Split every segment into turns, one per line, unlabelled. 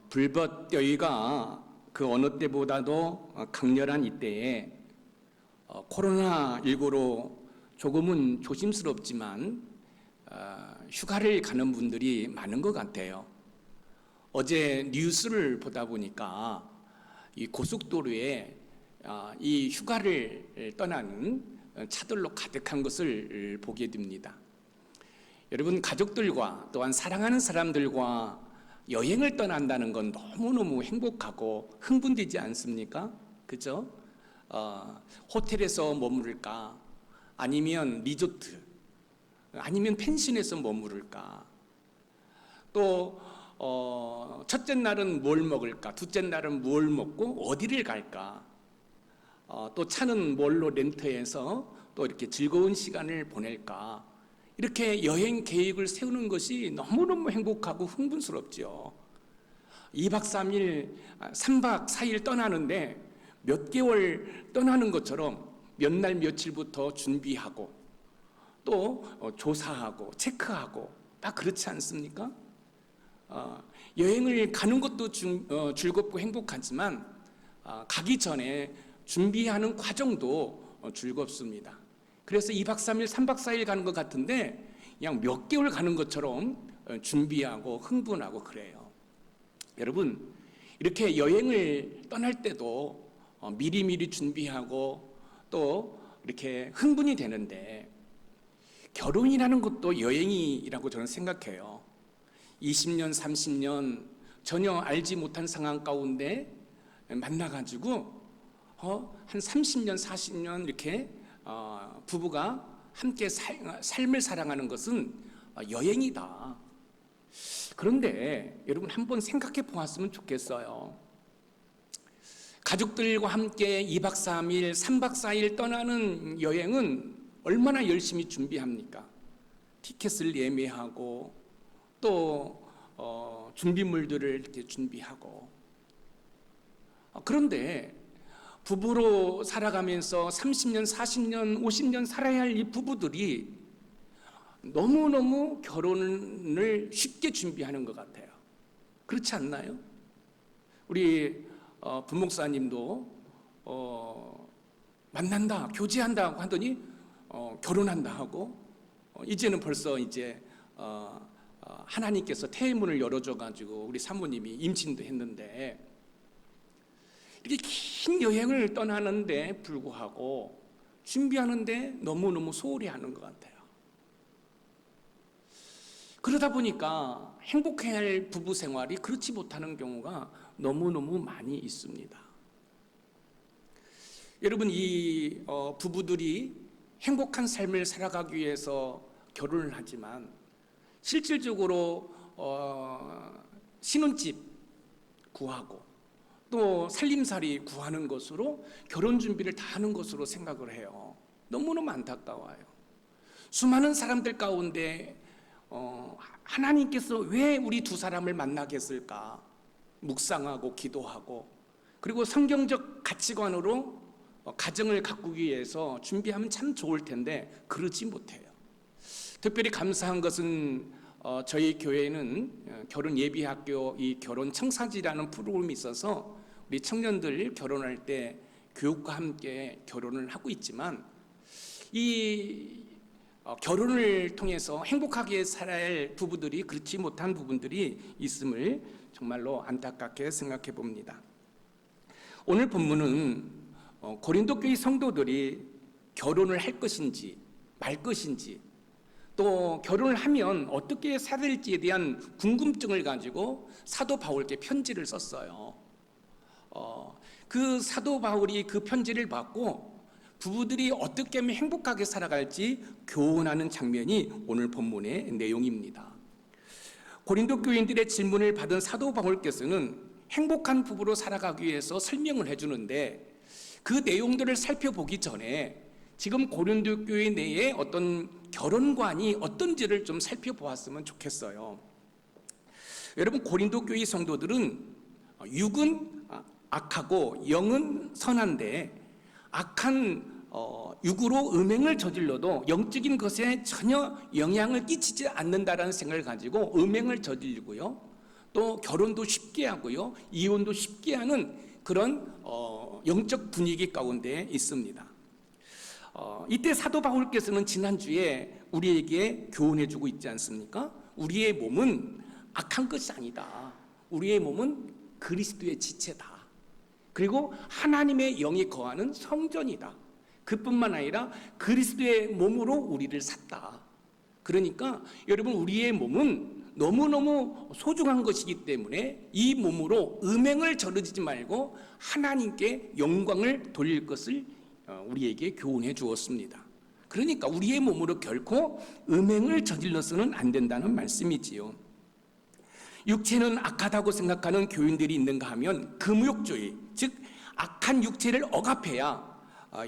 불볕더위가 그 어느 때보다도 강렬한 이때에 코로나19로 조금은 조심스럽지만 휴가를 가는 분들이 많은 것 같아요. 어제 뉴스를 보다 보니까 이 고속도로에 이 휴가를 떠나는 차들로 가득한 것을 보게 됩니다. 여러분, 가족들과 또한 사랑하는 사람들과 여행을 떠난다는 건 너무너무 행복하고 흥분되지 않습니까? 그죠? 호텔에서 머무를까? 아니면 리조트? 아니면 펜션에서 머무를까? 또 첫째 날은 뭘 먹을까? 둘째 날은 뭘 먹고 어디를 갈까? 또 차는 뭘로 렌트해서 또 이렇게 즐거운 시간을 보낼까? 이렇게 여행 계획을 세우는 것이 너무너무 행복하고 흥분스럽죠. 2박 3일, 3박 4일 떠나는데 몇 개월 떠나는 것처럼 몇 날 며칠부터 준비하고 또 조사하고 체크하고 다 그렇지 않습니까? 여행을 가는 것도 즐겁고 행복하지만 가기 전에 준비하는 과정도 즐겁습니다. 그래서 2박 3일, 3박 4일 가는 것 같은데 그냥 몇 개월 가는 것처럼 준비하고 흥분하고 그래요. 여러분, 이렇게 여행을 떠날 때도 미리미리 준비하고 또 이렇게 흥분이 되는데 결혼이라는 것도 여행이라고 저는 생각해요. 20년, 30년 전혀 알지 못한 상황 가운데 만나가지고 한 30년, 40년 이렇게 부부가 함께 삶을 살아가는 것은 여행이다. 그런데 여러분, 한번 생각해 보았으면 좋겠어요. 가족들과 함께 2박 3일, 3박 4일 떠나는 여행은 얼마나 열심히 준비합니까? 티켓을 예매하고 또 준비물들을 이렇게 준비하고. 그런데 부부로 살아가면서 30년, 40년, 50년 살아야 할 이 부부들이 너무너무 결혼을 쉽게 준비하는 것 같아요. 그렇지 않나요? 우리 부목사님도 만난다, 교제한다 하더니 결혼한다 하고 이제는 벌써 이제 하나님께서 태문을 열어줘가지고 우리 사모님이 임신도 했는데 이렇게 긴 여행을 떠나는데 불구하고 준비하는데 너무너무 소홀히 하는 것 같아요. 그러다 보니까 행복해야 할 부부 생활이 그렇지 못하는 경우가 너무너무 많이 있습니다. 여러분, 이 부부들이 행복한 삶을 살아가기 위해서 결혼을 하지만 실질적으로 신혼집 구하고 또 살림살이 구하는 것으로 결혼 준비를 다 하는 것으로 생각을 해요. 너무너무 안타까워요. 수많은 사람들 가운데 하나님께서 왜 우리 두 사람을 만나게 했을까? 묵상하고 기도하고 그리고 성경적 가치관으로 가정을 가꾸기 위해서 준비하면 참 좋을 텐데 그러지 못해요. 특별히 감사한 것은 저희 교회는 결혼 예비학교 이 결혼 청사지라는 프로그램이 있어서 우리 청년들 결혼할 때 교육과 함께 결혼을 하고 있지만 이 결혼을 통해서 행복하게 살아야 할 부부들이 그렇지 못한 부분들이 있음을 정말로 안타깝게 생각해 봅니다. 오늘 본문은 고린도 교회 성도들이 결혼을 할 것인지 말 것인지 또 결혼을 하면 어떻게 살아야 될지에 대한 궁금증을 가지고 사도 바울께 편지를 썼어요. 그 사도 바울이 그 편지를 받고 부부들이 어떻게 하면 행복하게 살아갈지 교훈하는 장면이 오늘 본문의 내용입니다. 고린도 교인들의 질문을 받은 사도 바울께서는 행복한 부부로 살아가기 위해서 설명을 해주는데 그 내용들을 살펴보기 전에 지금 고린도 교회 내에 어떤 결혼관이 어떤지를 좀 살펴보았으면 좋겠어요. 여러분, 고린도 교회 성도들은 육은 악하고 영은 선한데 악한 육으로 음행을 저질러도 영적인 것에 전혀 영향을 끼치지 않는다라는 생각을 가지고 음행을 저지르고요. 또 결혼도 쉽게 하고요, 이혼도 쉽게 하는 그런 영적 분위기 가운데 있습니다. 이때 사도 바울께서는 지난주에 우리에게 교훈해주고 있지 않습니까? 우리의 몸은 악한 것이 아니다. 우리의 몸은 그리스도의 지체다. 그리고 하나님의 영이 거하는 성전이다. 그뿐만 아니라 그리스도의 몸으로 우리를 샀다. 그러니까 여러분, 우리의 몸은 너무너무 소중한 것이기 때문에 이 몸으로 음행을 저지르지 말고 하나님께 영광을 돌릴 것을 우리에게 교훈해 주었습니다. 그러니까 우리의 몸으로 결코 음행을 저질러서는 안 된다는 말씀이지요. 육체는 악하다고 생각하는 교인들이 있는가 하면 금욕주의, 즉 악한 육체를 억압해야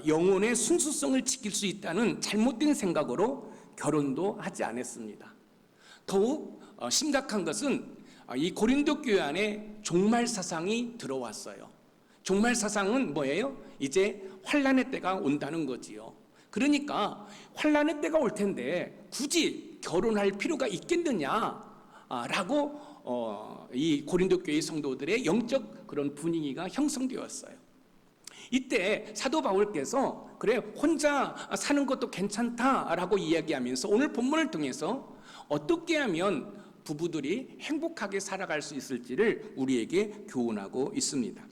영혼의 순수성을 지킬 수 있다는 잘못된 생각으로 결혼도 하지 않았습니다. 더욱 심각한 것은 이 고린도 교회 안에 종말 사상이 들어왔어요. 종말 사상은 뭐예요? 이제 환난의 때가 온다는 거지요. 그러니까 환난의 때가 올 텐데 굳이 결혼할 필요가 있겠느냐라고 이 고린도 교회 성도들의 영적 그런 분위기가 형성되었어요. 이때 사도 바울께서 그래 혼자 사는 것도 괜찮다라고 이야기하면서 오늘 본문을 통해서 어떻게 하면 부부들이 행복하게 살아갈 수 있을지를 우리에게 교훈하고 있습니다.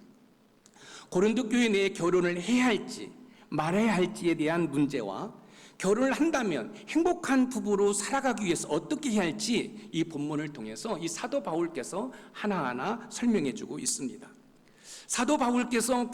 고린도 교회 내에 결혼을 해야 할지 말아야 할지에 대한 문제와 결혼을 한다면 행복한 부부로 살아가기 위해서 어떻게 해야 할지 이 본문을 통해서 이 사도 바울께서 하나하나 설명해 주고 있습니다. 사도 바울께서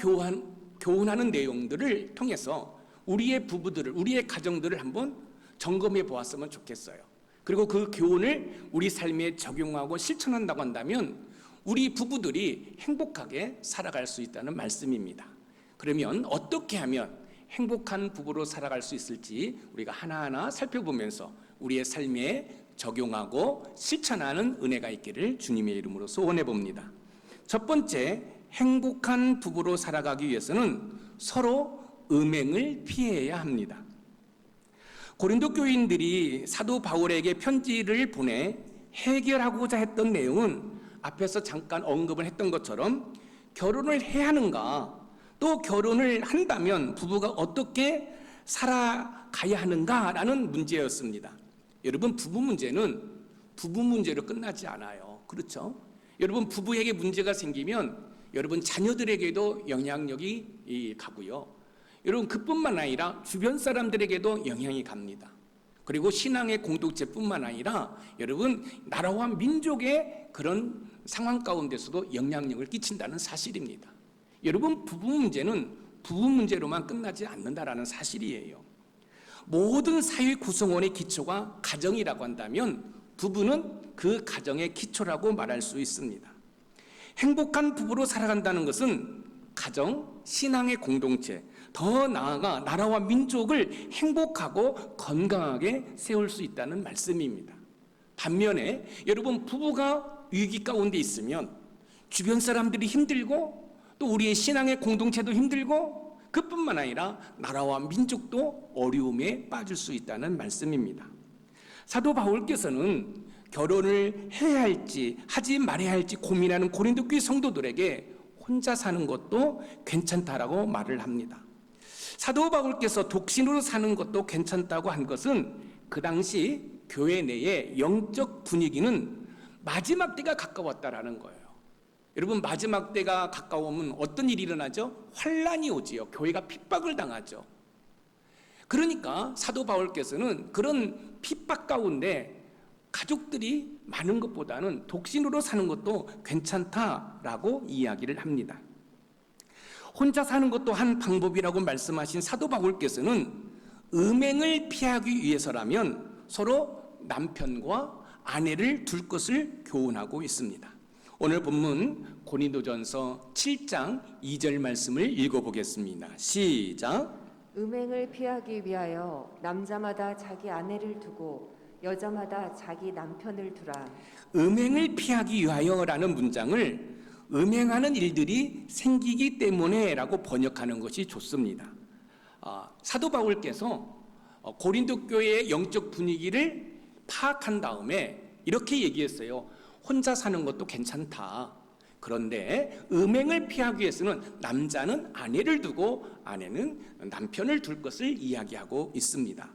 교훈하는 내용들을 통해서 우리의 부부들을, 우리의 가정들을 한번 점검해 보았으면 좋겠어요. 그리고 그 교훈을 우리 삶에 적용하고 실천한다고 한다면 우리 부부들이 행복하게 살아갈 수 있다는 말씀입니다. 그러면 어떻게 하면 행복한 부부로 살아갈 수 있을지 우리가 하나하나 살펴보면서 우리의 삶에 적용하고 실천하는 은혜가 있기를 주님의 이름으로 소원해 봅니다. 첫 번째, 행복한 부부로 살아가기 위해서는 서로 음행을 피해야 합니다. 고린도 교인들이 사도 바울에게 편지를 보내 해결하고자 했던 내용은 앞에서 잠깐 언급을 했던 것처럼 결혼을 해야 하는가, 또 결혼을 한다면 부부가 어떻게 살아가야 하는가라는 문제였습니다. 여러분, 부부 문제는 부부 문제로 끝나지 않아요. 그렇죠? 여러분, 부부에게 문제가 생기면 여러분 자녀들에게도 영향력이 가고요. 여러분, 그뿐만 아니라 주변 사람들에게도 영향이 갑니다. 그리고 신앙의 공동체뿐만 아니라 여러분 나라와 민족의 그런 상황 가운데서도 영향력을 끼친다는 사실입니다. 여러분, 부부 문제는 부부 문제로만 끝나지 않는다라는 사실이에요. 모든 사회 구성원의 기초가 가정이라고 한다면 부부는 그 가정의 기초라고 말할 수 있습니다. 행복한 부부로 살아간다는 것은 가정, 신앙의 공동체, 더 나아가 나라와 민족을 행복하고 건강하게 세울 수 있다는 말씀입니다. 반면에 여러분, 부부가 위기 가운데 있으면 주변 사람들이 힘들고 또 우리의 신앙의 공동체도 힘들고 그뿐만 아니라 나라와 민족도 어려움에 빠질 수 있다는 말씀입니다. 사도 바울께서는 결혼을 해야 할지 하지 말아야 할지 고민하는 고린도 교회 성도들에게 혼자 사는 것도 괜찮다라고 말을 합니다. 사도 바울께서 독신으로 사는 것도 괜찮다고 한 것은 그 당시 교회 내의 영적 분위기는 마지막 때가 가까웠다라는 거예요. 여러분, 마지막 때가 가까우면 어떤 일이 일어나죠? 환난이 오지요. 교회가 핍박을 당하죠. 그러니까 사도 바울께서는 그런 핍박 가운데 가족들이 많은 것보다는 독신으로 사는 것도 괜찮다라고 이야기를 합니다. 혼자 사는 것도 한 방법이라고 말씀하신 사도 바울께서는 음행을 피하기 위해서라면 서로 남편과 아내를 둘 것을 교훈하고 있습니다. 오늘 본문 고린도전서 7장 2절 말씀을 읽어보겠습니다. 시작.
음행을 피하기 위하여 남자마다 자기 아내를 두고 여자마다 자기 남편을 두라.
음행을 피하기 위하여라는 문장을 음행하는 일들이 생기기 때문에라고 번역하는 것이 좋습니다. 사도 바울께서 고린도 교회의 영적 분위기를 파악한 다음에 이렇게 얘기했어요. 혼자 사는 것도 괜찮다. 그런데 음행을 피하기 위해서는 남자는 아내를 두고 아내는 남편을 둘 것을 이야기하고 있습니다.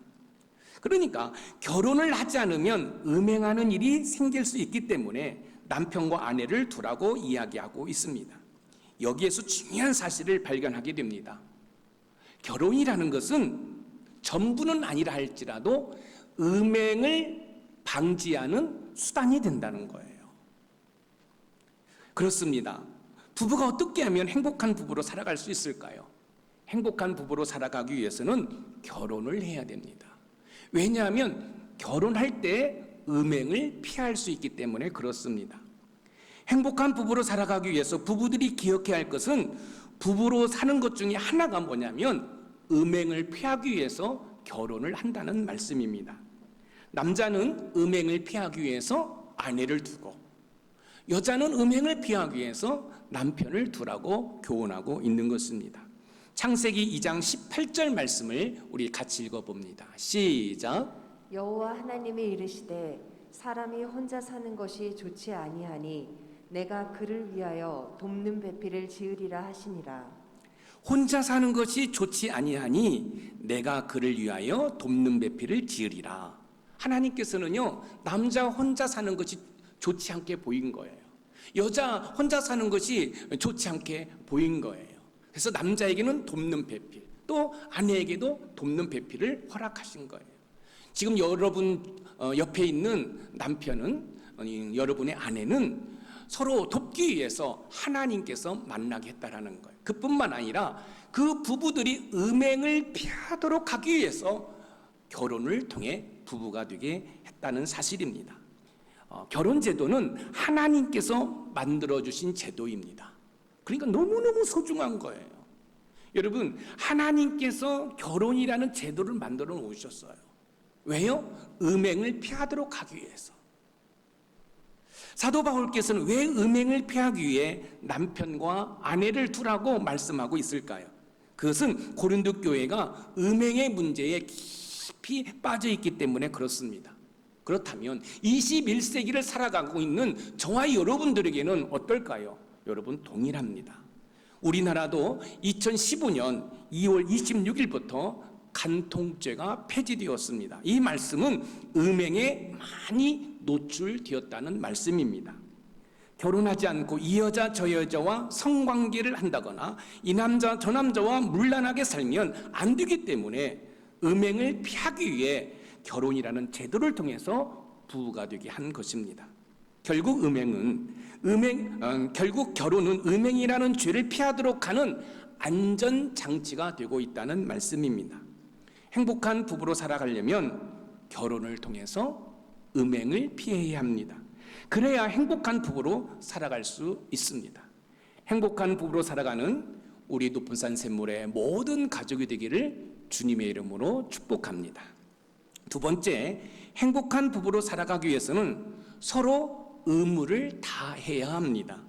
그러니까 결혼을 하지 않으면 음행하는 일이 생길 수 있기 때문에 남편과 아내를 두라고 이야기하고 있습니다. 여기에서 중요한 사실을 발견하게 됩니다. 결혼이라는 것은 전부는 아니라 할지라도 음행을 방지하는 수단이 된다는 거예요. 그렇습니다. 부부가 어떻게 하면 행복한 부부로 살아갈 수 있을까요? 행복한 부부로 살아가기 위해서는 결혼을 해야 됩니다. 왜냐하면 결혼할 때 음행을 피할 수 있기 때문에 그렇습니다. 행복한 부부로 살아가기 위해서 부부들이 기억해야 할 것은 부부로 사는 것 중에 하나가 뭐냐면 음행을 피하기 위해서 결혼을 한다는 말씀입니다. 남자는 음행을 피하기 위해서 아내를 두고 여자는 음행을 피하기 위해서 남편을 두라고 교훈하고 있는 것입니다. 창세기 2장 18절 말씀을 우리 같이 읽어봅니다. 시작.
여호와 하나님이 이르시되 사람이 혼자 사는 것이 좋지 아니하니 내가 그를 위하여 돕는 배필을 지으리라 하시니라.
혼자 사는 것이 좋지 아니하니 내가 그를 위하여 돕는 배필을 지으리라. 하나님께서는요, 남자 혼자 사는 것이 좋지 않게 보인 거예요. 여자 혼자 사는 것이 좋지 않게 보인 거예요. 그래서 남자에게는 돕는 배필, 또 아내에게도 돕는 배필을 허락하신 거예요. 지금 여러분 옆에 있는 남편은, 아니, 여러분의 아내는 서로 돕기 위해서 하나님께서 만나게 했다라는 거예요. 그뿐만 아니라 그 부부들이 음행을 피하도록 하기 위해서 결혼을 통해 부부가 되게 했다는 사실입니다. 결혼 제도는 하나님께서 만들어주신 제도입니다. 그러니까 너무너무 소중한 거예요. 여러분, 하나님께서 결혼이라는 제도를 만들어 놓으셨어요. 왜요? 음행을 피하도록 하기 위해서. 사도 바울께서는 왜 음행을 피하기 위해 남편과 아내를 두라고 말씀하고 있을까요? 그것은 고린도 교회가 음행의 문제에 깊이 빠져 있기 때문에 그렇습니다. 그렇다면 21세기를 살아가고 있는 저와 여러분들에게는 어떨까요? 여러분, 동일합니다. 우리나라도 2015년 2월 26일부터 간통죄가 폐지되었습니다. 이 말씀은 음행에 많이 노출되었다는 말씀입니다. 결혼하지 않고 이 여자 저 여자와 성관계를 한다거나 이 남자 저 남자와 문란하게 살면 안 되기 때문에 음행을 피하기 위해 결혼이라는 제도를 통해서 부부가 되게 한 것입니다. 결국 결국 결혼은 음행이라는 죄를 피하도록 하는 안전장치가 되고 있다는 말씀입니다. 행복한 부부로 살아가려면 결혼을 통해서 음행을 피해야 합니다. 그래야 행복한 부부로 살아갈 수 있습니다. 행복한 부부로 살아가는 우리 높은산 샘물의 모든 가족이 되기를 주님의 이름으로 축복합니다. 두 번째, 행복한 부부로 살아가기 위해서는 서로 의무를 다해야 합니다.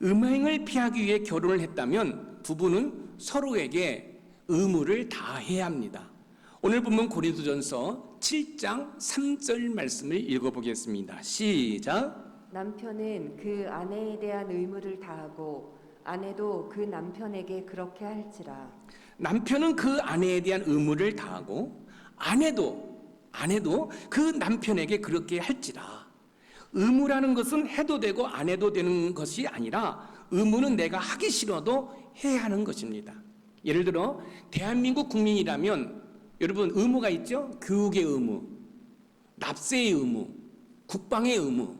음행을 피하기 위해 결혼을 했다면 부부는 서로에게 의무를 다해야 합니다. 오늘 본문 고린도전서 7장 3절 말씀을 읽어보겠습니다. 시작.
남편은 그 아내에 대한 의무를 다하고 아내도 그 남편에게 그렇게 할지라.
남편은 그 아내에 대한 의무를 다하고 아내도 그 남편에게 그렇게 할지라. 의무라는 것은 해도 되고 안 해도 되는 것이 아니라 의무는 내가 하기 싫어도 해야 하는 것입니다. 예를 들어 대한민국 국민이라면 여러분 의무가 있죠? 교육의 의무, 납세의 의무, 국방의 의무,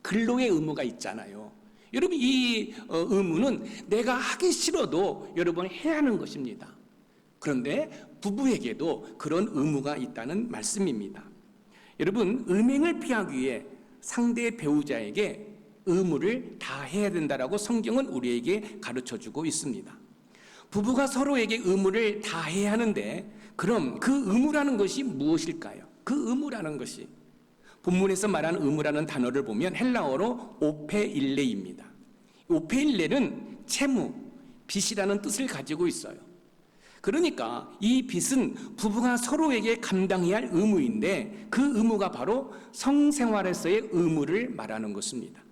근로의 의무가 있잖아요. 여러분 이 의무는 내가 하기 싫어도 여러분 해야 하는 것입니다. 그런데 부부에게도 그런 의무가 있다는 말씀입니다. 여러분 음행을 피하기 위해 상대 배우자에게 의무를 다해야 된다라고 성경은 우리에게 가르쳐주고 있습니다. 부부가 서로에게 의무를 다해야 하는데 그럼 그 의무라는 것이 무엇일까요? 그 의무라는 것이 본문에서 말하는 의무라는 단어를 보면 헬라어로 오페일레입니다. 오페일레는 채무, 빚이라는 뜻을 가지고 있어요. 그러니까 이 빚은 부부가 서로에게 감당해야 할 의무인데 그 의무가 바로 성생활에서의 의무를 말하는 것입니다.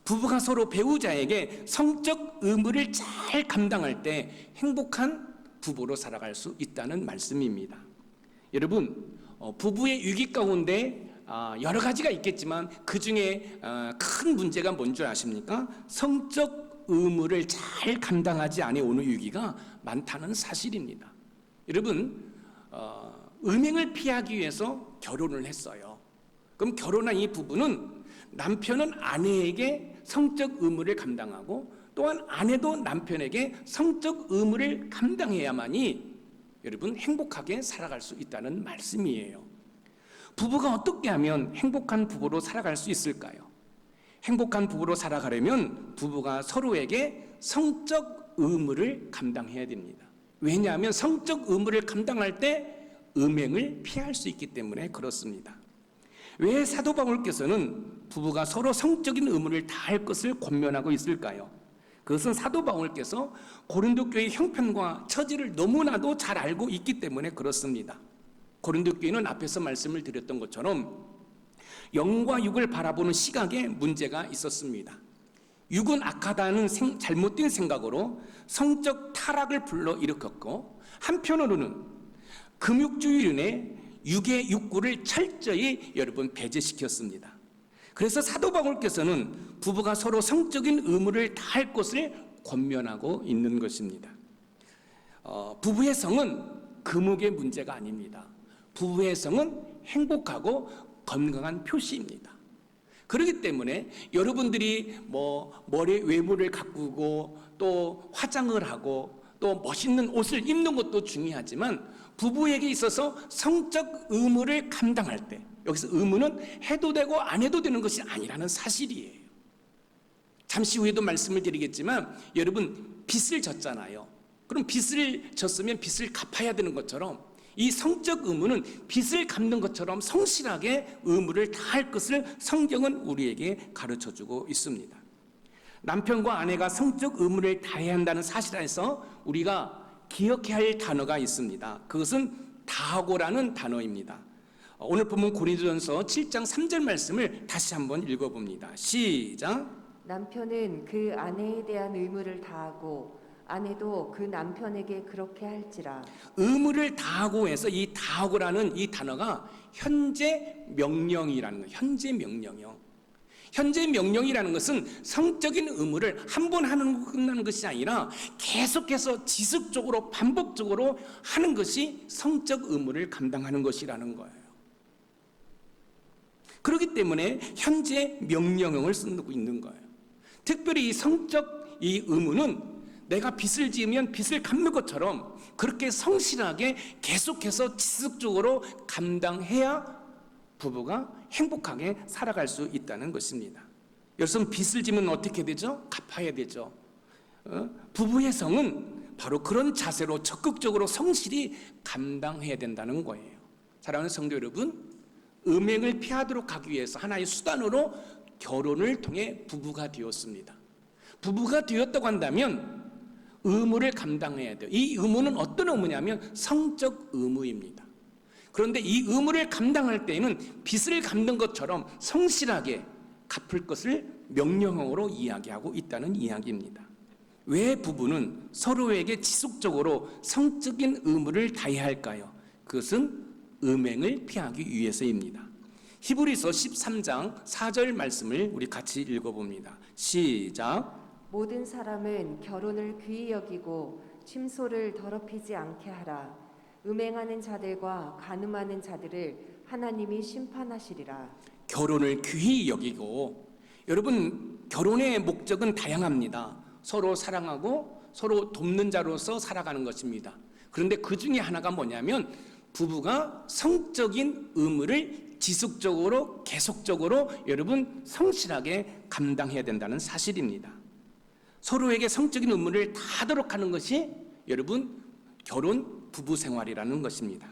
부부가 서로 배우자에게 성적 의무를 잘 감당할 때 행복한 부부로 살아갈 수 있다는 말씀입니다. 여러분, 부부의 위기 가운데 여러 가지가 있겠지만 그 중에 큰 문제가 뭔 줄 아십니까? 성적 의무를 잘 감당하지 않아 오는 위기가 많다는 사실입니다. 여러분, 음행을 피하기 위해서 결혼을 했어요. 그럼 결혼한 이 부부는 남편은 아내에게 성적 의무를 감당하고 또한 아내도 남편에게 성적 의무를 감당해야만이 여러분 행복하게 살아갈 수 있다는 말씀이에요. 부부가 어떻게 하면 행복한 부부로 살아갈 수 있을까요? 행복한 부부로 살아가려면 부부가 서로에게 성적 의무를 감당해야 됩니다. 왜냐하면 성적 의무를 감당할 때 음행을 피할 수 있기 때문에 그렇습니다. 왜 사도 바울께서는 부부가 서로 성적인 의무를 다할 것을 권면하고 있을까요? 그것은 사도 바울께서 고린도 교회의 형편과 처지를 너무나도 잘 알고 있기 때문에 그렇습니다. 고린도 교회는 앞에서 말씀을 드렸던 것처럼 영과 육을 바라보는 시각에 문제가 있었습니다. 육은 악하다는 잘못된 생각으로 성적 타락을 불러일으켰고 한편으로는 금욕주의론에 육의 욕구를 철저히 여러분 배제시켰습니다. 그래서 사도 바울께서는 부부가 서로 성적인 의무를 다할 것을 권면하고 있는 것입니다. 부부의 성은 금욕의 문제가 아닙니다. 부부의 성은 행복하고 건강한 표시입니다. 그렇기 때문에 여러분들이 머리 외모를 가꾸고 또 화장을 하고 또 멋있는 옷을 입는 것도 중요하지만 부부에게 있어서 성적 의무를 감당할 때 여기서 의무는 해도 되고 안 해도 되는 것이 아니라는 사실이에요. 잠시 후에도 말씀을 드리겠지만 여러분 빚을 졌잖아요. 그럼 빚을 졌으면 빚을 갚아야 되는 것처럼 이 성적 의무는 빚을 갚는 것처럼 성실하게 의무를 다할 것을 성경은 우리에게 가르쳐주고 있습니다. 남편과 아내가 성적 의무를 다해야 한다는 사실 안에서 우리가 기억해야 할 단어가 있습니다. 그것은 다하고라는 단어입니다. 오늘 본문 고린도전서 7장 3절 말씀을 다시 한번 읽어봅니다. 시작.
남편은 그 아내에 대한 의무를 다하고 아내도 그 남편에게 그렇게 할지라.
의무를 다하고 해서 이 다하고라는 이 단어가 현재 명령이라는 거예요. 현재 명령이요. 현재 명령이라는 것은 성적인 의무를 한 번 하는 거 끝나는 것이 아니라 계속해서 지속적으로 반복적으로 하는 것이 성적 의무를 감당하는 것이라는 거예요. 그렇기 때문에 현재 명령형을 쓰고 있는 거예요. 특별히 이 성적 이 의무는 내가 빚을 지으면 빚을 갚는 것처럼 그렇게 성실하게 계속해서 지속적으로 감당해야 부부가 행복하게 살아갈 수 있다는 것입니다. 여러분 빚을 지면 어떻게 되죠? 갚아야 되죠. 부부의 성은 바로 그런 자세로 적극적으로 성실히 감당해야 된다는 거예요. 사랑하는 성도 여러분, 음행을 피하도록 하기 위해서 하나의 수단으로 결혼을 통해 부부가 되었습니다. 부부가 되었다고 한다면 의무를 감당해야 돼요. 이 의무는 어떤 의무냐면 성적 의무입니다. 그런데 이 의무를 감당할 때에는 빚을 갚는 것처럼 성실하게 갚을 것을 명령형으로 이야기하고 있다는 이야기입니다. 왜 부부는 서로에게 지속적으로 성적인 의무를 다해야 할까요? 그것은 음행을 피하기 위해서입니다. 히브리서 13장 4절 말씀을 우리 같이 읽어봅니다. 시작.
모든 사람은 결혼을 귀히 여기고 침소를 더럽히지 않게 하라. 음행하는 자들과 간음하는 자들을 하나님이 심판하시리라.
결혼을 귀히 여기고, 여러분 결혼의 목적은 다양합니다. 서로 사랑하고 서로 돕는 자로서 살아가는 것입니다. 그런데 그 중에 하나가 뭐냐면 부부가 성적인 의무를 지속적으로 계속적으로 여러분 성실하게 감당해야 된다는 사실입니다. 서로에게 성적인 의무를 다하도록 하는 것이 여러분 결혼 부부 생활이라는 것입니다.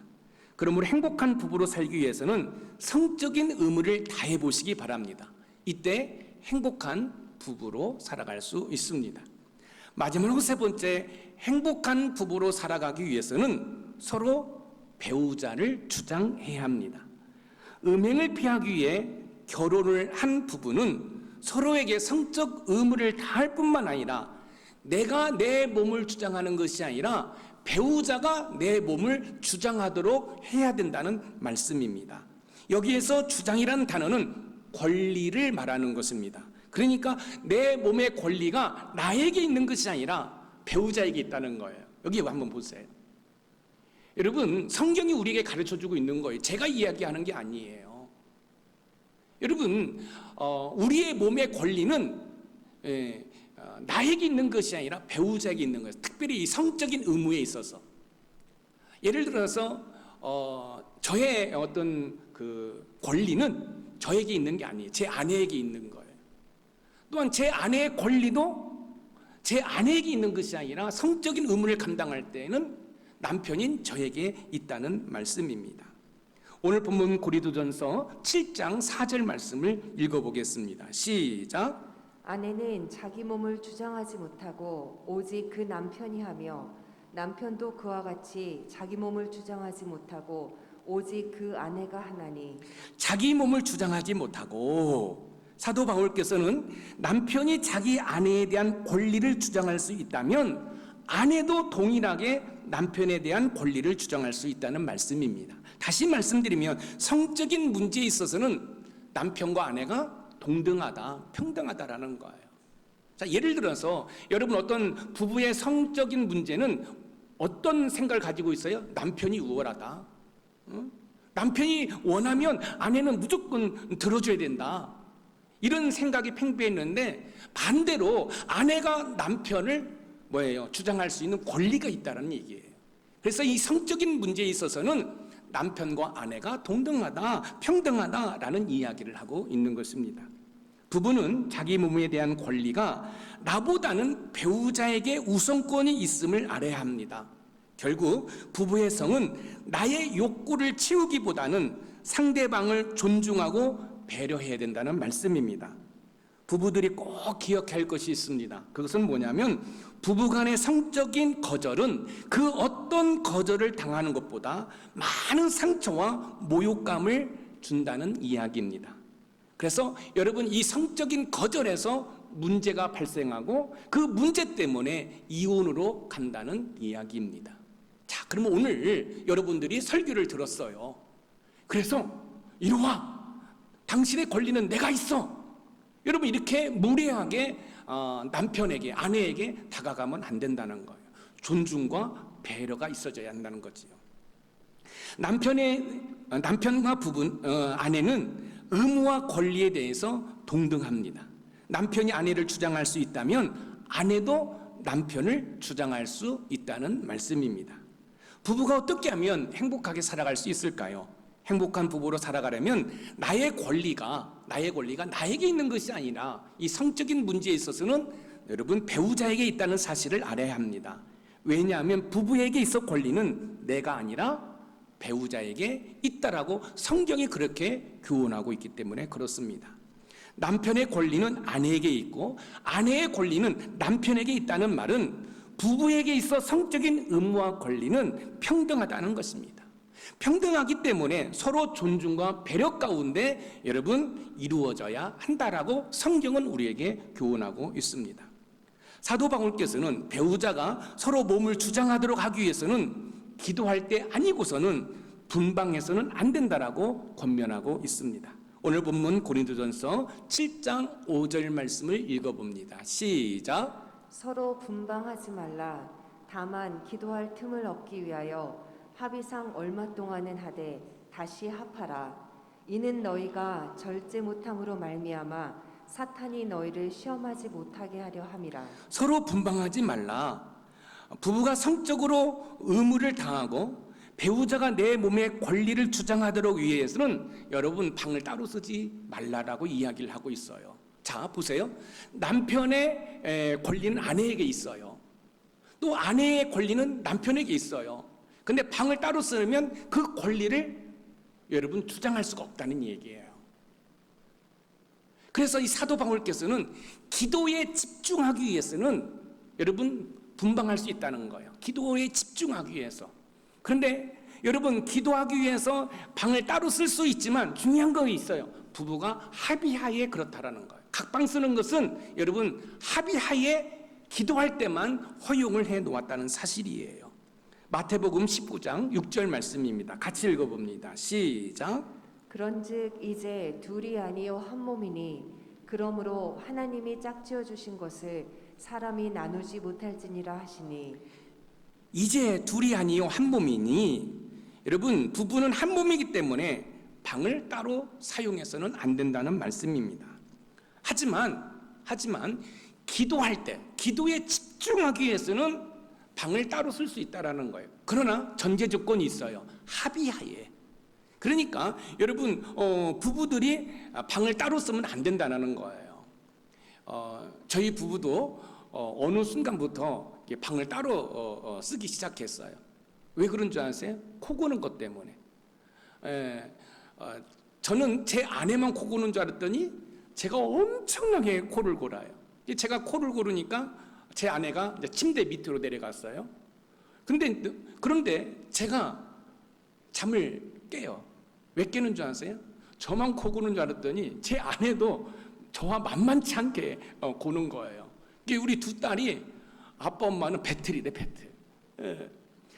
그러므로 행복한 부부로 살기 위해서는 성적인 의무를 다해 보시기 바랍니다. 이때 행복한 부부로 살아갈 수 있습니다. 마지막으로 세 번째, 행복한 부부로 살아가기 위해서는 서로 배우자를 주장해야 합니다. 음행을 피하기 위해 결혼을 한 부부는 서로에게 성적 의무를 다할 뿐만 아니라 내가 내 몸을 주장하는 것이 아니라 배우자가 내 몸을 주장하도록 해야 된다는 말씀입니다. 여기에서 주장이라는 단어는 권리를 말하는 것입니다. 그러니까 내 몸의 권리가 나에게 있는 것이 아니라 배우자에게 있다는 거예요. 여기 한번 보세요. 여러분, 성경이 우리에게 가르쳐주고 있는 거예요. 제가 이야기하는 게 아니에요. 여러분, 우리의 몸의 권리는 나에게 있는 것이 아니라 배우자에게 있는 거예요. 특별히 이 성적인 의무에 있어서. 예를 들어서 저의 어떤 그 권리는 저에게 있는 게 아니에요. 제 아내에게 있는 거예요. 또한 제 아내의 권리도 제 아내에게 있는 것이 아니라 성적인 의무를 감당할 때에는 남편인 저에게 있다는 말씀입니다. 오늘 본문 고린도전서 7장 4절 말씀을 읽어보겠습니다. 시작.
아내는 자기 몸을 주장하지 못하고 오직 그 남편이 하며 남편도 그와 같이 자기 몸을 주장하지 못하고 오직 그 아내가 하나니.
자기 몸을 주장하지 못하고, 사도 바울께서는 남편이 자기 아내에 대한 권리를 주장할 수 있다면 아내도 동일하게 남편에 대한 권리를 주장할 수 있다는 말씀입니다. 다시 말씀드리면 성적인 문제에 있어서는 남편과 아내가 동등하다, 평등하다라는 거예요. 자, 예를 들어서 여러분 어떤 부부의 성적인 문제는 어떤 생각을 가지고 있어요? 남편이 우월하다. 남편이 원하면 아내는 무조건 들어줘야 된다. 이런 생각이 팽배했는데 반대로 아내가 남편을 주장할 수 있는 권리가 있다는 얘기예요. 그래서 이 성적인 문제에 있어서는 남편과 아내가 동등하다, 평등하다라는 이야기를 하고 있는 것입니다. 부부는 자기 몸에 대한 권리가 나보다는 배우자에게 우선권이 있음을 알아야 합니다. 결국 부부의 성은 나의 욕구를 채우기보다는 상대방을 존중하고 배려해야 된다는 말씀입니다. 부부들이 꼭 기억해야 할 것이 있습니다. 그것은 뭐냐면 부부간의 성적인 거절은 그 어떤 거절을 당하는 것보다 많은 상처와 모욕감을 준다는 이야기입니다. 그래서 여러분, 이 성적인 거절에서 문제가 발생하고 그 문제 때문에 이혼으로 간다는 이야기입니다. 자, 그러면 오늘 여러분들이 설교를 들었어요. 그래서 이리 와, 당신의 권리는 내가 있어. 여러분, 이렇게 무례하게 남편에게, 아내에게 다가가면 안 된다는 거예요. 존중과 배려가 있어져야 한다는 거지요. 남편과 아내는 의무와 권리에 대해서 동등합니다. 남편이 아내를 주장할 수 있다면 아내도 남편을 주장할 수 있다는 말씀입니다. 부부가 어떻게 하면 행복하게 살아갈 수 있을까요? 행복한 부부로 살아가려면 나의 권리가 나에게 있는 것이 아니라 이 성적인 문제에 있어서는 여러분 배우자에게 있다는 사실을 알아야 합니다. 왜냐하면 부부에게 있어 권리는 내가 아니라 배우자에게 있다라고 성경이 그렇게 교훈하고 있기 때문에 그렇습니다. 남편의 권리는 아내에게 있고 아내의 권리는 남편에게 있다는 말은 부부에게 있어 성적인 의무와 권리는 평등하다는 것입니다. 평등하기 때문에 서로 존중과 배려 가운데 여러분 이루어져야 한다라고 성경은 우리에게 교훈하고 있습니다. 사도 바울께서는 배우자가 서로 몸을 주장하도록 하기 위해서는 기도할 때 아니고서는 분방해서는 안 된다라고 권면하고 있습니다. 오늘 본문 고린도전서 7장 5절 말씀을 읽어봅니다. 시작.
서로 분방하지 말라. 다만 기도할 틈을 얻기 위하여 합의상 얼마 동안은 하되 다시 합하라. 이는 너희가 절제 못함으로 말미암아 사탄이 너희를 시험하지 못하게 하려 함이라.
서로 분방하지 말라. 부부가 성적으로 의무를 당하고 배우자가 내 몸의 권리를 주장하도록 위해서는 여러분 방을 따로 쓰지 말라라고 이야기를 하고 있어요. 자, 보세요. 남편의 권리는 아내에게 있어요. 또 아내의 권리는 남편에게 있어요. 근데 방을 따로 쓰면 그 권리를 여러분 주장할 수가 없다는 얘기예요. 그래서 이 사도 바울께서는 기도에 집중하기 위해서는 여러분 분방할 수 있다는 거예요. 기도에 집중하기 위해서. 그런데 여러분 기도하기 위해서 방을 따로 쓸 수 있지만 중요한 거 있어요. 부부가 합의하에 그렇다라는 거예요. 각방 쓰는 것은 여러분 합의하에 기도할 때만 허용을 해 놓았다는 사실이에요. 마태복음 19장 6절 말씀입니다. 같이 읽어봅니다. 시작.
그런즉 이제 둘이 아니요 한 몸이니 그러므로 하나님이 짝지어 주신 것을 사람이 나누지 못할지니라 하시니.
이제 둘이 아니요 한 몸이니, 여러분 부부는 한 몸이기 때문에 방을 따로 사용해서는 안 된다는 말씀입니다. 하지만 기도할 때, 기도에 집중하기 위해서는 방을 따로 쓸 수 있다라는 거예요. 그러나 전제 조건이 있어요. 합의하에. 그러니까 여러분 부부들이 방을 따로 쓰면 안 된다는 거예요. 저희 부부도 어느 순간부터 방을 따로 쓰기 시작했어요. 왜 그런 줄 아세요? 코 고는 것 때문에. 저는 제 아내만 코 고는 줄 알았더니 제가 엄청나게 코를 골아요. 제가 코를 고르니까 제 아내가 이제 침대 밑으로 내려갔어요. 그런데 제가 잠을 깨요. 왜 깨는 줄 아세요? 저만 코 고는 줄 알았더니 제 아내도 저와 만만치 않게 고는 거예요. 우리 두 딸이 아빠 엄마는 배틀이래, 배틀.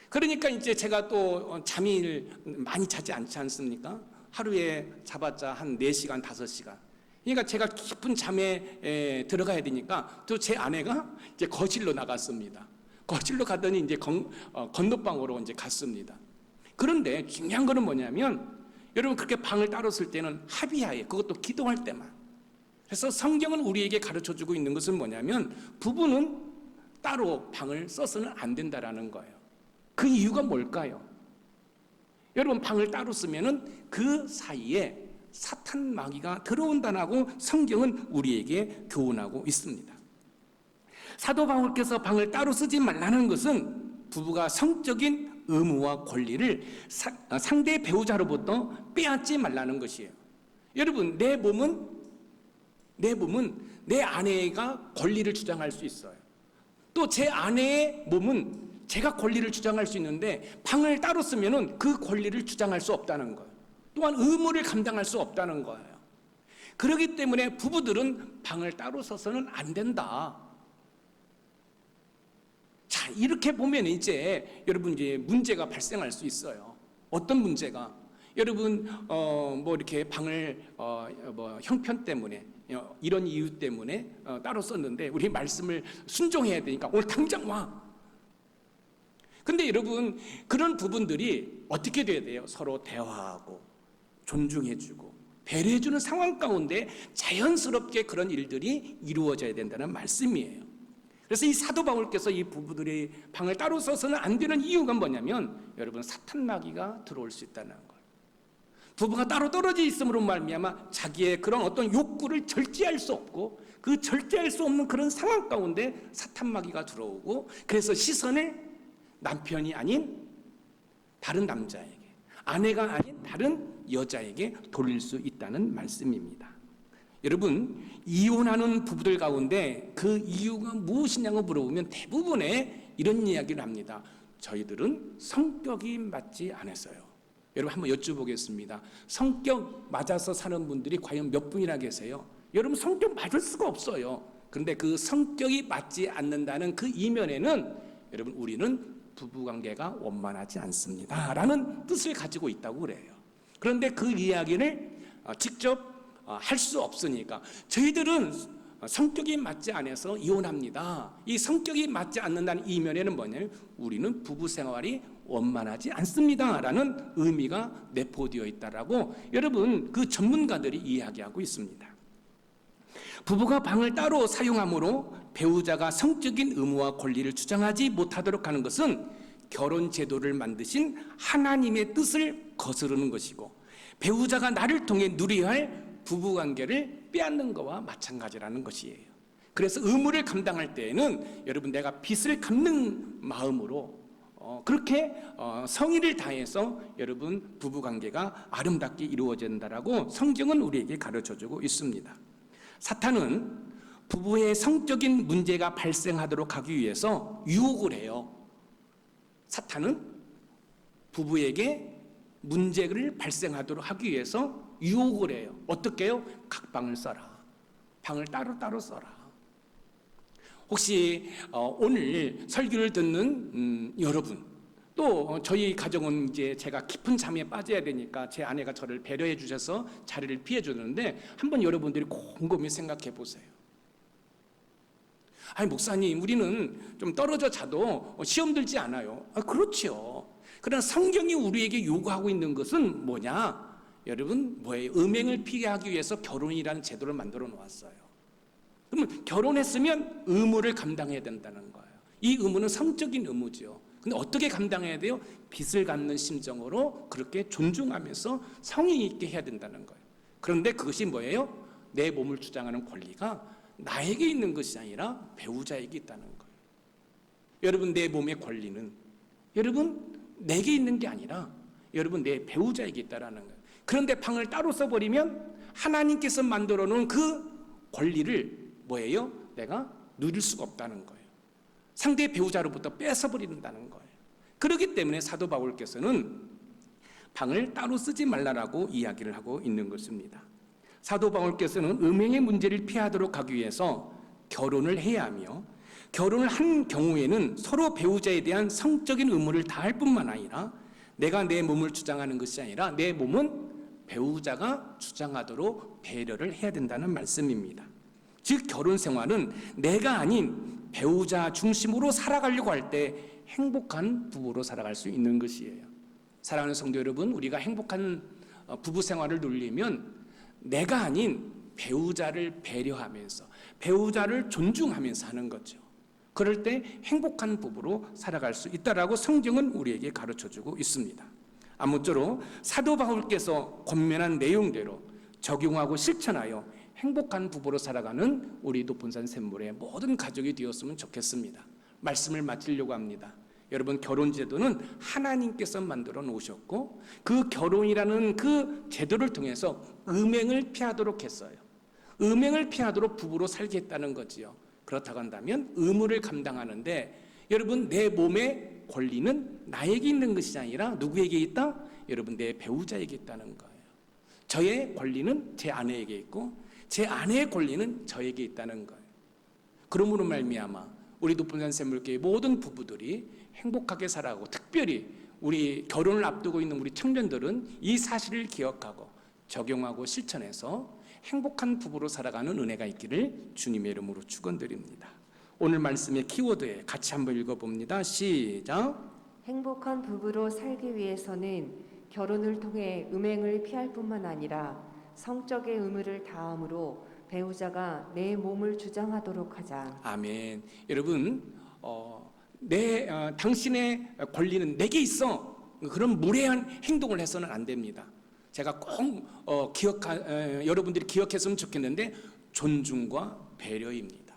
그러니까 이제 제가 또 잠을 많이 자지 않지 않습니까? 하루에 자봤자 한 4시간, 5시간. 그러니까 제가 깊은 잠에 들어가야 되니까 또 제 아내가 이제 거실로 나갔습니다. 거실로 가더니 이제 건너방으로 이제 갔습니다. 그런데 중요한 거는 뭐냐면 여러분 그렇게 방을 따로 쓸 때는 합의하에, 그것도 기도할 때만. 그래서 성경은 우리에게 가르쳐 주고 있는 것은 뭐냐면 부부는 따로 방을 써서는 안 된다라는 거예요. 그 이유가 뭘까요? 여러분 방을 따로 쓰면은 그 사이에 사탄 마귀가 들어온다라고 성경은 우리에게 교훈하고 있습니다. 사도 바울께서 방을 따로 쓰지 말라는 것은 부부가 성적인 의무와 권리를 상대 배우자로부터 빼앗지 말라는 것이에요. 여러분 내 몸은 내 아내가 권리를 주장할 수 있어요. 또 제 아내의 몸은 제가 권리를 주장할 수 있는데 방을 따로 쓰면은 그 권리를 주장할 수 없다는 거예요. 또한 의무를 감당할 수 없다는 거예요. 그렇기 때문에 부부들은 방을 따로 써서는 안 된다. 자, 이렇게 보면 이제 여러분 이제 문제가 발생할 수 있어요. 어떤 문제가? 여러분 뭐 이렇게 방을 뭐 형편 때문에 이런 이유 때문에 따로 썼는데 우리 말씀을 순종해야 되니까 오늘 당장 와. 근데 여러분 그런 부분들이 어떻게 돼야 돼요? 서로 대화하고 존중해주고 배려해주는 상황 가운데 자연스럽게 그런 일들이 이루어져야 된다는 말씀이에요. 그래서 이 사도 바울께서 이 부부들이 방을 따로 써서는 안 되는 이유가 뭐냐면 여러분 사탄 마귀가 들어올 수 있다는 거예요. 부부가 따로 떨어져 있음으로 말미암아 자기의 그런 어떤 욕구를 절제할 수 없고 그 절제할 수 없는 그런 상황 가운데 사탄 마귀가 들어오고 그래서 시선을 남편이 아닌 다른 남자에게, 아내가 아닌 다른 여자에게 돌릴 수 있다는 말씀입니다. 여러분 이혼하는 부부들 가운데 그 이유가 무엇이냐고 물어보면 대부분의 이런 이야기를 합니다. 저희들은 성격이 맞지 않았어요. 여러분 한번 여쭤보겠습니다. 성격 맞아서 사는 분들이 과연 몇 분이나 계세요? 여러분 성격 맞을 수가 없어요. 그런데 그 성격이 맞지 않는다는 그 이면에는 여러분 우리는 부부관계가 원만하지 않습니다 라는 뜻을 가지고 있다고 그래요. 그런데 그 이야기를 직접 할 수 없으니까 저희들은 성격이 맞지 않아서 이혼합니다. 이 성격이 맞지 않는다는 이면에는 뭐냐면 우리는 부부 생활이 원만하지 않습니다 라는 의미가 내포되어 있다라고 여러분 그 전문가들이 이야기하고 있습니다. 부부가 방을 따로 사용함으로 배우자가 성적인 의무와 권리를 주장하지 못하도록 하는 것은 결혼 제도를 만드신 하나님의 뜻을 거스르는 것이고 배우자가 나를 통해 누려야 할 부부관계를 빼앗는 것과 마찬가지라는 것이에요. 그래서 의무를 감당할 때에는 여러분 내가 빚을 갚는 마음으로 그렇게 성의를 다해서 여러분 부부관계가 아름답게 이루어진다라고 성경은 우리에게 가르쳐주고 있습니다. 사탄은 부부의 성적인 문제가 발생하도록 하기 위해서 유혹을 해요. 사탄은 부부에게 문제를 발생하도록 하기 위해서 유혹을 해요. 어떻게 해요? 각방을 써라. 방을 따로따로 써라. 혹시 오늘 설교를 듣는 여러분, 또 저희 가정은 이제 제가 깊은 잠에 빠져야 되니까 제 아내가 저를 배려해 주셔서 자리를 피해 주는데 한번 여러분들이 곰곰이 생각해 보세요. 아니 목사님, 우리는 좀 떨어져 자도 시험 들지 않아요. 그렇죠. 그러나 성경이 우리에게 요구하고 있는 것은 뭐냐? 여러분, 뭐예요? 음행을 피하게 하기 위해서 결혼이라는 제도를 만들어 놓았어요. 그러면 결혼했으면 의무를 감당해야 된다는 거예요. 이 의무는 성적인 의무죠. 근데 어떻게 감당해야 돼요? 빚을 갚는 심정으로 그렇게 존중하면서 성의 있게 해야 된다는 거예요. 그런데 그것이 뭐예요? 내 몸을 주장하는 권리가 나에게 있는 것이 아니라 배우자에게 있다는 거예요. 여러분, 내 몸의 권리는 여러분 내게 있는 게 아니라 여러분 내 배우자에게 있다라는 거예요. 그런데 방을 따로 써버리면 하나님께서 만들어 놓은 그 권리를 뭐예요? 내가 누릴 수가 없다는 거예요. 상대 배우자로부터 뺏어버린다는 거예요. 그렇기 때문에 사도 바울께서는 방을 따로 쓰지 말라라고 이야기를 하고 있는 것입니다. 사도 바울께서는 음행의 문제를 피하도록 하기 위해서 결혼을 해야 하며, 결혼을 한 경우에는 서로 배우자에 대한 성적인 의무를 다할 뿐만 아니라 내가 내 몸을 주장하는 것이 아니라 내 몸은 배우자가 주장하도록 배려를 해야 된다는 말씀입니다. 즉 결혼 생활은 내가 아닌 배우자 중심으로 살아가려고 할 때 행복한 부부로 살아갈 수 있는 것이에요. 사랑하는 성도 여러분, 우리가 행복한 부부 생활을 누리려면 내가 아닌 배우자를 배려하면서 배우자를 존중하면서 하는 거죠. 그럴 때 행복한 부부로 살아갈 수 있다라고 성경은 우리에게 가르쳐주고 있습니다. 아무쪼록 사도 바울께서 권면한 내용대로 적용하고 실천하여 행복한 부부로 살아가는 우리 높은산 샘물의 모든 가족이 되었으면 좋겠습니다. 말씀을 마치려고 합니다. 여러분, 결혼제도는 하나님께서 만들어 놓으셨고 그 결혼이라는 그 제도를 통해서 음행을 피하도록 했어요. 음행을 피하도록 부부로 살게 했다는 거지요. 그렇다고 한다면 의무를 감당하는데 여러분, 내 몸의 권리는 나에게 있는 것이 아니라 누구에게 있다? 여러분, 내 배우자에게 있다는 거예요. 저의 권리는 제 아내에게 있고 제 아내의 권리는 저에게 있다는 거예요. 그러므로 말미암아 우리 높은산 샘물교회 모든 부부들이 행복하게 살아가고, 특별히 우리 결혼을 앞두고 있는 우리 청년들은 이 사실을 기억하고 적용하고 실천해서 행복한 부부로 살아가는 은혜가 있기를 주님의 이름으로 축원드립니다. 오늘 말씀의 키워드에 같이 한번 읽어봅니다. 시작.
행복한 부부로 살기 위해서는 결혼을 통해 음행을 피할 뿐만 아니라 성적의 의무를 다함으로 배우자가 내 몸을 주장하도록 하자. 아멘.
여러분, 당신의 권리는 내게 있어. 그런 무례한 행동을 해서는 안 됩니다. 제가 꼭 여러분들이 기억했으면 좋겠는데 존중과 배려입니다.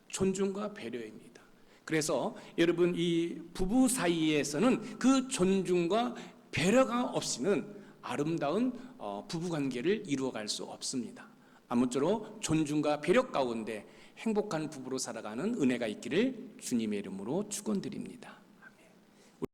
존중과 배려입니다. 그래서 여러분, 이 부부 사이에서는 그 존중과 배려가 없이는 아름다운 부부관계를 이루어갈 수 없습니다. 아무쪼록 존중과 배려 가운데 행복한 부부로 살아가는 은혜가 있기를 주님의 이름으로 축원드립니다.